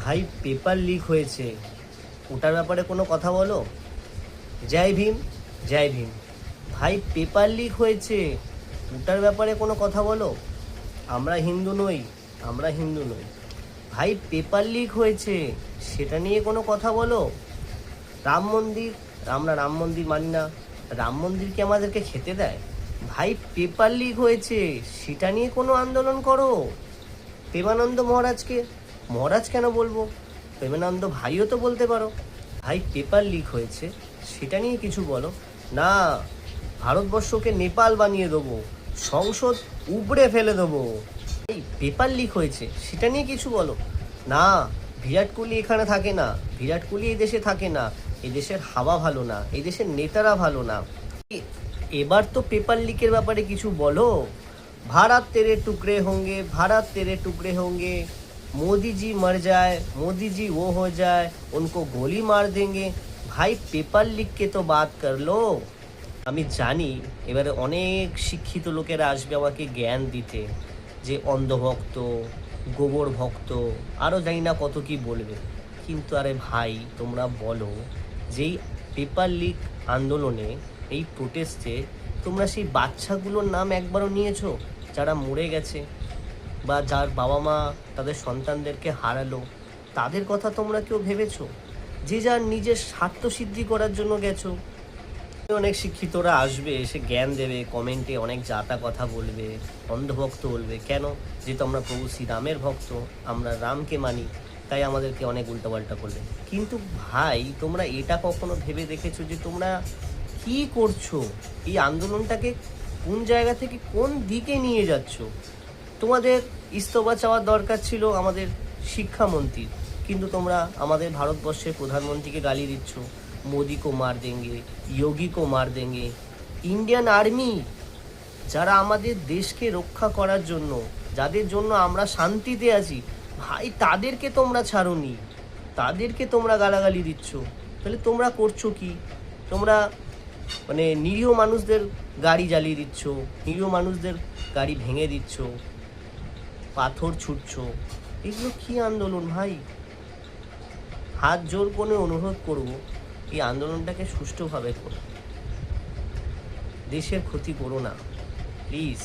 ভাই paper leak হয়েছে, ওটার ব্যাপারে কোনো কথা বলো। জয় ভীম, জয় ভীম। ভাই পেপার লিক হয়েছে, ওটার ব্যাপারে কোনো কথা বলো। আমরা হিন্দু নই, আমরা হিন্দু নই। ভাই পেপার লিক হয়েছে, সেটা নিয়ে কোনো কথা বলো। রাম মন্দির, আমরা রাম মন্দির মানি না, রাম মন্দির কি আমাদেরকে খেতে দেয়? ভাই পেপার লিক হয়েছে, সেটা নিয়ে কোনো আন্দোলন করো। প্রেমানন্দ মহারাজকে মহারাজ কেন বলবো? প্রেমানন্দ ভাইও তো বলতে পারো। ভাই পেপার লিক হয়েছে, সেটা নিয়ে কিছু বলো না। ভারতবর্ষকে নেপাল বানিয়ে দেবো, সংসদ উপড়ে ফেলে দেবো। এই পেপার লিক হয়েছে, সেটা নিয়ে কিছু বলো না। বিরাট কোহলি এখানে থাকে না, বিরাট কোহলি এই দেশে থাকে না, এই দেশের হাওয়া ভালো না, এই দেশের নেতারা ভালো না। এবার তো পেপার লিকের ব্যাপারে কিছু বলো। भारत तेरे टुकड़े होंगे, भारत तेरे टुकड़े होंगे, मोदी जी मर जाए, मोदी जी वो हो जाए, उनको गोली मार देंगे। ভাই পেপার লিককে তো বাদ কর লো। আমি জানি এবারে অনেক শিক্ষিত লোকেরা আসবে আমাকে জ্ঞান দিতে, যে অন্ধভক্ত, গোবর ভক্ত, আরও জানি না কত কি বলবে। কিন্তু আরে ভাই তোমরা বলো, যেই পেপার লিক আন্দোলনে, এই প্রোটেস্টে তোমরা সেই বাচ্চাগুলোর নাম একবারও নিয়েছো যারা মরে গেছে, বা যার বাবা মা তাদের সন্তানদেরকে হারালো? তাদের কথা তোমরা কেউ ভেবেছো? যে যার নিজের স্বার্থ সিদ্ধি করার জন্য গেছো। অনেক শিক্ষিতরা আসবে, এসে জ্ঞান দেবে, কমেন্টে অনেক জাতা কথা বলবে, অন্ধভক্ত বলবে। কেন? যেহেতু আমরা প্রভু শ্রীরামের ভক্ত, আমরা রামকে মানি, তাই আমাদেরকে অনেক উল্টাপাল্টা করবে। কিন্তু ভাই তোমরা এটা কখনো ভেবে দেখেছো যে তোমরা কি করছো? এই আন্দোলনটাকে কোন জায়গা থেকে কোন দিকে নিয়ে যাচ্ছ? তোমাদের ইস্তফা চাওয়ার দরকার ছিল আমাদের শিক্ষামন্ত্রীর, কিন্তু তোমরা আমাদের ভারতবর্ষের প্রধানমন্ত্রীকে গালি দিচ্ছ। মোদি কো মার দেঙ্গে, যোগী কো মার দেঙ্গে। ইন্ডিয়ান আর্মি, যারা আমাদের দেশকে রক্ষা করার জন্য, যাদের জন্য আমরা শান্তিতে আছি, ভাই তাদেরকে তোমরা ছাড়োনি, তাদেরকে তোমরা গালাগালি দিচ্ছ। তাহলে তোমরা করছো কি? তোমরা মানে নিরীহ মানুষদের গাড়ি জ্বালিয়ে দিচ্ছ, নিরীহ মানুষদের গাড়ি ভেঙে দিচ্ছ, পাথর ছুটছো। এগুলো কি আন্দোলন ভাই? হাত জোর করে অনুরোধ করব, এই আন্দোলনটাকে সুষ্ঠুভাবে করো, দেশের ক্ষতি করো না প্লিজ।